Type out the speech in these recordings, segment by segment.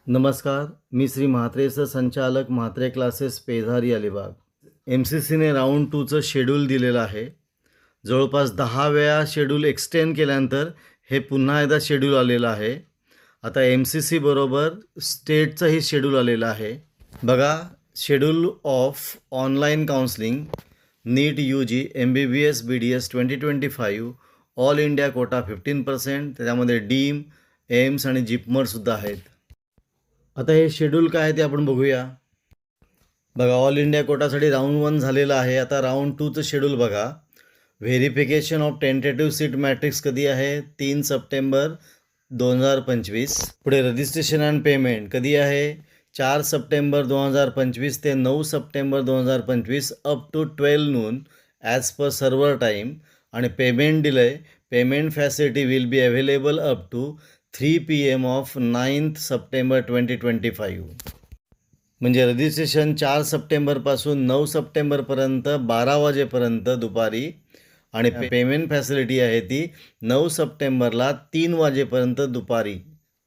नमस्कार, मी श्री म्हात्रेचं संचालक म्हात्रे क्लासेस पेधारी अलिबाग. MCCने राऊंड 2चं शेड्यूल दिलेलं आहे. जवळपास 10 वेळा शेड्यूल एक्सटेंड केल्यानंतर हे पुन्हा एकदा शेड्यूल आलेलं आहे. आता MCC बरोबर स्टेटचंही शेड्यूल आलेलं आहे. बघा, schedule of online counselling NEET UG MBBS BDS 2025 all India quota 15%, त्याच्यामध्ये डीम, एम्स आणि जिपमरसुद्धा आहेत. आता हे शेड्यूल काय आहे ते आपण बघूया. बघा, ऑल इंडिया कोटासाठी राऊंड 1 झालेलं आहे. आता राऊंड 2चं शेड्यूल बघा. Verification of tentative seat matrix कधी आहे? 3 सप्टेंबर 2025. पुढे रजिस्ट्रेशन अँड पेमेंट कधी आहे? 4 सप्टेंबर 2025 ते 9 September 2025 up to 12 noon as per server time. आणि payment delay, payment facility will be available up to 3 PM of 9 September 2025. म्हणजे registration 4 सप्टेंबरपासून 9 सप्टेंबरपर्यंत 12 वाजेपर्यंत दुपारी, आणि पेमेंट फॅसिलिटी आहे ती 9 सप्टेंबरला 3 वाजेपर्यंत दुपारी.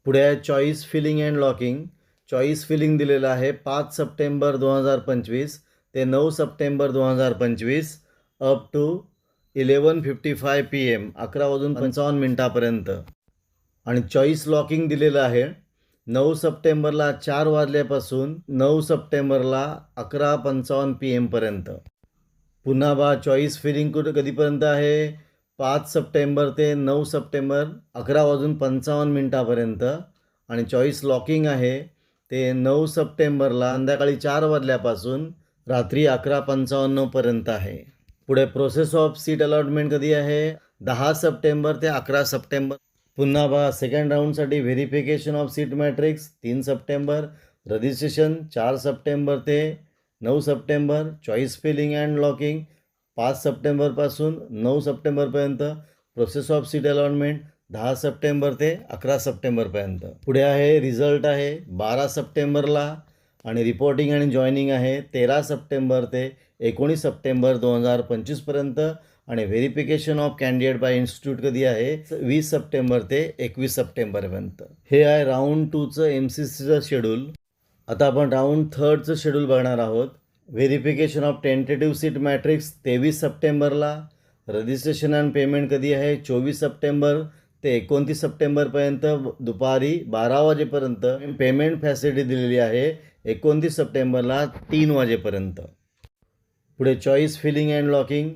पुढे आहे choice filling and locking. Choice filling दिलेलं आहे 5 सप्टेंबर 2025 ते 9 सप्टेंबर 2025 अप टू 11:55 PM 11:55 आणि चॉईस लॉकिंग दिलेलं आहे 9 सप्टेंबरला 4 वाजल्यापासून 9 सप्टेंबरला 11:55 PM पर्यंत. पुन्हा बा, चॉईस फिलिंग कधीपर्यंत आहे? 5 सप्टेंबर ते 9 सप्टेंबर 11:55 पर्यंत. आणि चॉईस लॉकिंग आहे ते 9 सप्टेंबरला संध्याकाळी 4 वाजल्यापासून रात्री 11:55 पर्यंत आहे. पुढे प्रोसेस ऑफ सीट अलॉटमेंट कधी आहे? 10 सप्टेंबर ते 11 सप्टेंबर. पुन्हा बघा, सेकंड राऊंडसाठी verification of seat matrix 3 September, registration 4 September ते 9 September, choice filling and locking 5 सप्टेंबरपासून 9 सप्टेंबरपर्यंत, process of seat allotment 10 September ते 11 सप्टेंबरपर्यंत. पुढे आहे रिझल्ट आहे 12 सप्टेंबरला, आणि रिपोर्टिंग आणि जॉईनिंग आहे 13 सप्टेंबर ते 19 सप्टेंबर 2025पर्यंत. आणि verification of candidate by institute कधी आहे? 20 सप्टेंबर ते 21 सप्टेंबरपर्यंत. हे आहे राऊंड 2चं MCCचं शेड्यूल. आता आपण राऊंड 3चं शेड्यूल बघणार आहोत. Verification of tentative seat matrix 23 सप्टेंबरला. रजिस्ट्रेशन अँड पेमेंट कधी आहे? 24 सप्टेंबर ते 29 सप्टेंबरपर्यंत दुपारी 12 वाजेपर्यंत. पेमेंट फॅसिलिटी दिलेली आहे 29 सप्टेंबरला 3 वाजेपर्यंत. पुढे choice filling and locking.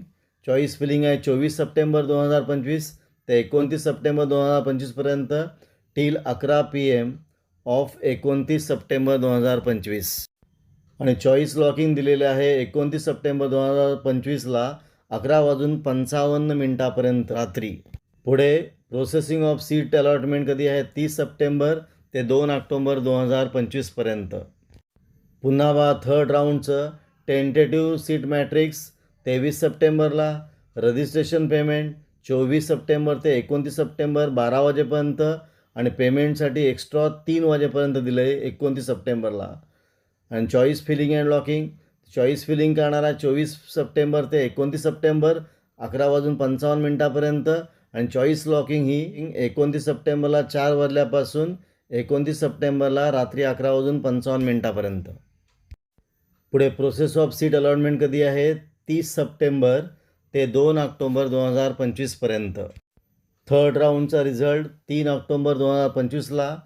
Choice filling आहे 24 सप्टेंबर 2025 ते 29 सप्टेंबर 2025पर्यंत टिल 11 PM ऑफ 29 सप्टेंबर 2025. आणि चॉईस लॉकिंग दिलेले आहे 29 सप्टेंबर 2025ला 11:55 रात्री. पुढे प्रोसेसिंग ऑफ सीट अलॉटमेंट कधी आहे? 30 सप्टेंबर ते 2 ऑक्टोबर 2025पर्यंत. पुन्हा बा, थर्ड राऊंडचं टेंटेटिव्ह सीट मॅट्रिक्स 23 सप्टेंबरला, रजिस्ट्रेशन पेमेंट 24 सप्टेंबर ते 29 सप्टेंबर 12 वाजेपर्यंत, आणि पेमेंटसाठी एक्स्ट्रा 3 वाजेपर्यंत दिलं आहे 29 सप्टेंबरला. आणि choice filling and locking, choice filling करणारा 24 सप्टेंबर ते 29 सप्टेंबर 11:55 आणि चॉईस लॉकिंग ही 29 सप्टेंबरला 4 वाजल्यापासून 29 सप्टेंबरला रात्री 11:55 पुढे प्रोसेस ऑफ सीट अलॉटमेंट कधी आहे? 30 सप्टेंबर ते 2 ऑक्टोबर 2025पर्यंत. थर्ड राऊंडचा रिझल्ट 3 ऑक्टोबर 2025ला.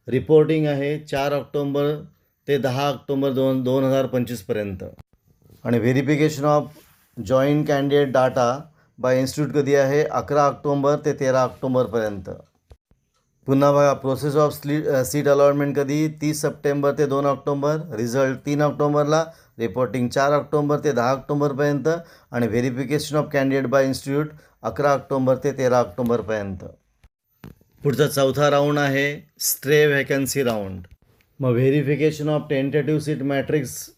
रिपोर्टिंग आहे 4 ऑक्टोबर ते 10 ऑक्टोबर 2025पर्यंत. आणि verification of joint candidate data by institute कधी आहे? 11 ऑक्टोबर ते 13 ऑक्टोबरपर्यंत. पुन्हा बघा, प्रोसेस ऑफ सीट अलॉटमेंट कधी? 30 सप्टेंबर ते 2 ऑक्टोबर, रिझल्ट 3 ऑक्टोबरला, रिपोर्टिंग 4 ऑक्टोबर ते 10 ऑक्टोबरपर्यंत, आणि verification of candidate by institute 11 October ते 13 ऑक्टोबरपर्यंत. पुढचा चौथा राऊंड आहे स्ट्रे व्हॅकन्सी राऊंड. मग verification of tentative seat matrix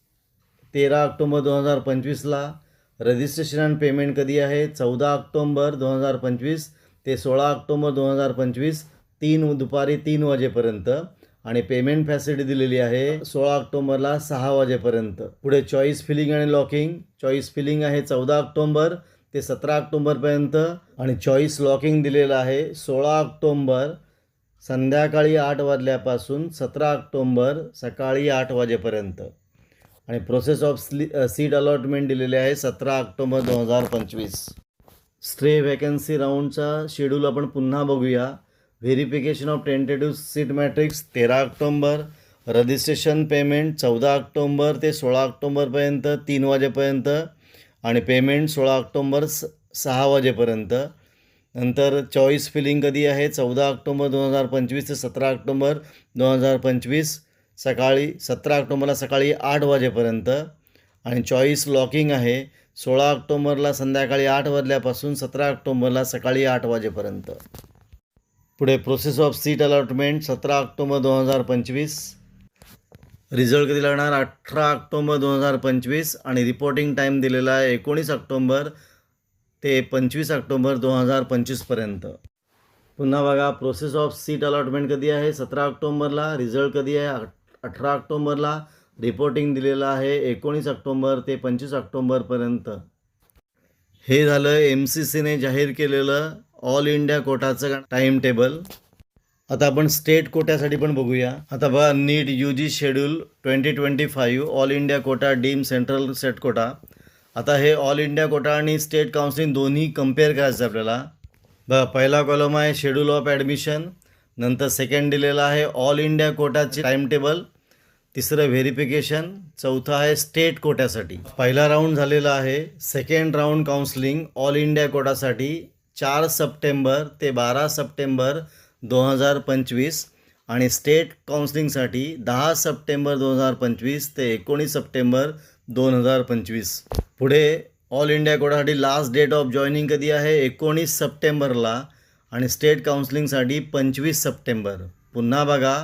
13 October 2025ला. रजिस्ट्रेशन अँड पेमेंट कधी आहे? 14 ऑक्टोबर 2025 ते 16 ऑक्टोबर 2025 दुपारी 3 वाजेपर्यंत. आणि पेमेंट फॅसिलिटी दिलेली आहे 16 ऑक्टोबरला 6 वाजेपर्यंत. पुढे चॉईस फिलिंग आणि लॉकिंग. चॉईस फिलिंग आहे 14 ऑक्टोबर ते 17 ऑक्टोबरपर्यंत, आणि चॉईस लॉकिंग दिलेलं आहे 16 ऑक्टोबर संध्याकाळी 8 वाजल्यापासून 17 ऑक्टोंबर सकाळी 8 वाजेपर्यंत. आणि प्रोसेस ऑफ सीट अलॉटमेंट दिलेले आहे 17 ऑक्टोबर 2025. स्ट्रे व्हॅकन्सी राऊंडचा शेड्यूल आपण पुन्हा बघूया. Verification of tentative seat matrix 13 October. Registration payment 14 ऑक्टोंबर ते 16 ऑक्टोंबरपर्यंत 3 वाजेपर्यंत. आणि पेमेंट 16 ऑक्टोंबर 6 वाजेपर्यंत. नंतर चॉईस फिलिंग कधी आहे 14 ऑक्टोंबर 2025 ते 17 ऑक्टोंबर 2025 सकाळी 17 ऑक्टोंबरला सकाळी 8 वाजेपर्यंत. आणि चॉईस लॉकिंग आहे 16 ऑक्टोंबरला संध्याकाळी 8 वाजल्यापासून 17 ऑक्टोंबरला सकाळी 8 वाजेपर्यंत. पुढे process of seat allotment 17 October 2025. Result कधी लागणार 18 ऑक्टोबर 2025. आणि रिपोर्टिंग टाईम दिलेला आहे 19 ऑक्टोबर ते 25 ऑक्टोबर 2025पर्यंत. पुन्हा बघा प्रोसेस ऑफ सीट अलॉटमेंट कधी आहे 17 ऑक्टोबरला. रिझल्ट कधी आहे 18 ऑक्टोबरला. रिपोर्टिंग दिलेलं आहे 19 ऑक्टोबर ते 25 ऑक्टोबरपर्यंत. हे झालं MCCने जाहीर केलेलं ऑल इंडिया कोटाचं टाईम टेबल. आता आपण स्टेट कोट्यासाठी पण बघूया. आता बघा NEET UG schedule 2025 all India quota deemed central set quota. आता हे ऑल इंडिया कोटा आणि स्टेट काउन्सिलिंग दोन्ही कम्पेअर करायचं आपल्याला. बघा पहिला कॉलम आहे शेड्यूल ऑफ ॲडमिशन. नंतर सेकंड दिलेला आहे ऑल इंडिया कोटाचे टाईम टेबल. तिसरं व्हेरिफिकेशन. चौथं आहे स्टेट कोट्यासाठी. पहिला राऊंड झालेला आहे. Second round counselling all India कोटासाठी 4 सप्टेंबर ते 12 सप्टेंबर 2025. आणि स्टेट काउन्सिलिंगसाठी 10 सप्टेंबर 2025 ते 19 सप्टेंबर 2025. पुढे ऑल इंडिया कोटासाठी लास्ट डेट ऑफ जॉईनिंग कधी आहे 19 सप्टेंबरला. आणि स्टेट काउन्सिलिंगसाठी 25 सप्टेंबर. पुन्हा बघा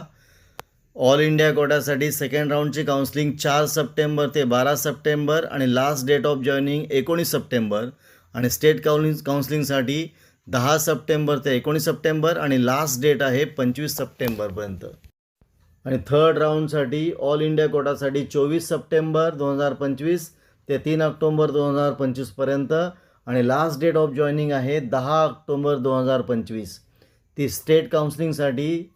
ऑल इंडिया कोटासाठी सेकंड राऊंडची काउन्सिलिंग 4 सप्टेंबर ते 12 सप्टेंबर. आणि last date of joining 19 September. आणि स्टेट काउन्सिलिंगसाठी 10 सप्टेंबर ते 19 सप्टेंबर. आणि लास्ट डेट आहे 25 सप्टेंबरपर्यंत. आणि थर्ड राऊंडसाठी ऑल इंडिया कोटासाठी 24 सप्टेंबर 2025 ते 3 ऑक्टोबर 2025पर्यंत. आणि लास्ट डेट ऑफ जॉईनिंग आहे 10 ऑक्टोबर 2025. ती स्टेट काउन्सिलिंगसाठी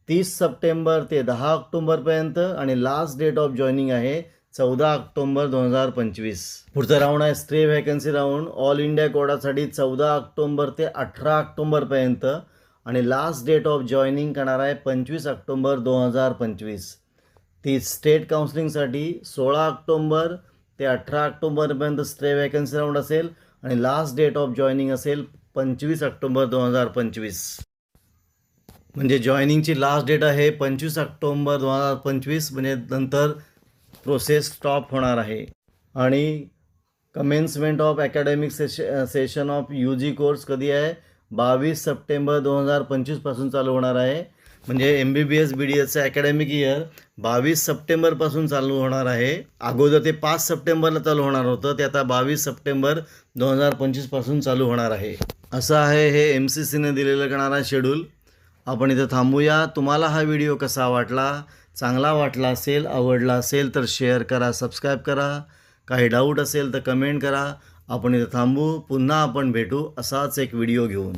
30 सप्टेंबर ते 10 ऑक्टोबरपर्यंत. आणि लास्ट डेट ऑफ जॉईनिंग आहे 14 ऑक्टोबर 2025. पुढचा राऊंड आहे stray vacancy round. All India कोटासाठी 14 ऑक्टोबर ते 18 ऑक्टोबरपर्यंत. आणि लास्ट डेट ऑफ जॉईनिंग करणार आहे 25 ऑक्टोबर 2025. ती स्टेट काउन्सिलिंगसाठी 16 ऑक्टोबर ते 18 ऑक्टोबरपर्यंत स्ट्रे व्हॅकन्सी राऊंड असेल. आणि लास्ट डेट ऑफ जॉईनिंग असेल 25 ऑक्टोबर 2025. म्हणजे जॉईनिंगची लास्ट डेट आहे 25 ऑक्टोबर 2025. म्हणजे नंतर प्रोसेस स्टॉप होणार आहे. आणि commencement of academic session of UG course कधी आहे 22 सप्टेंबर 2025पासून चालू होणार आहे. म्हणजे MBBS BDSचं अकॅडमिक इयर 22 सप्टेंबरपासून चालू होणार आहे. अगोदर ते 5 सप्टेंबरला चालू होणार होतं. ते आता 22 सप्टेंबर 2025पासून चालू होणार आहे. असं आहे हे MCCने दिलेलं करणारा शेड्यूल. आपण इथं थांबूया. तुम्हाला हा व्हिडिओ कसा वाटला, चांगला वाटला असेल, आवडला असेल तर शेअर करा, सबस्क्राईब करा. काही डाऊट असेल तर कमेंट करा. आपण इथं थांबू. पुन्हा आपण भेटू असाच एक व्हिडिओ घेऊन.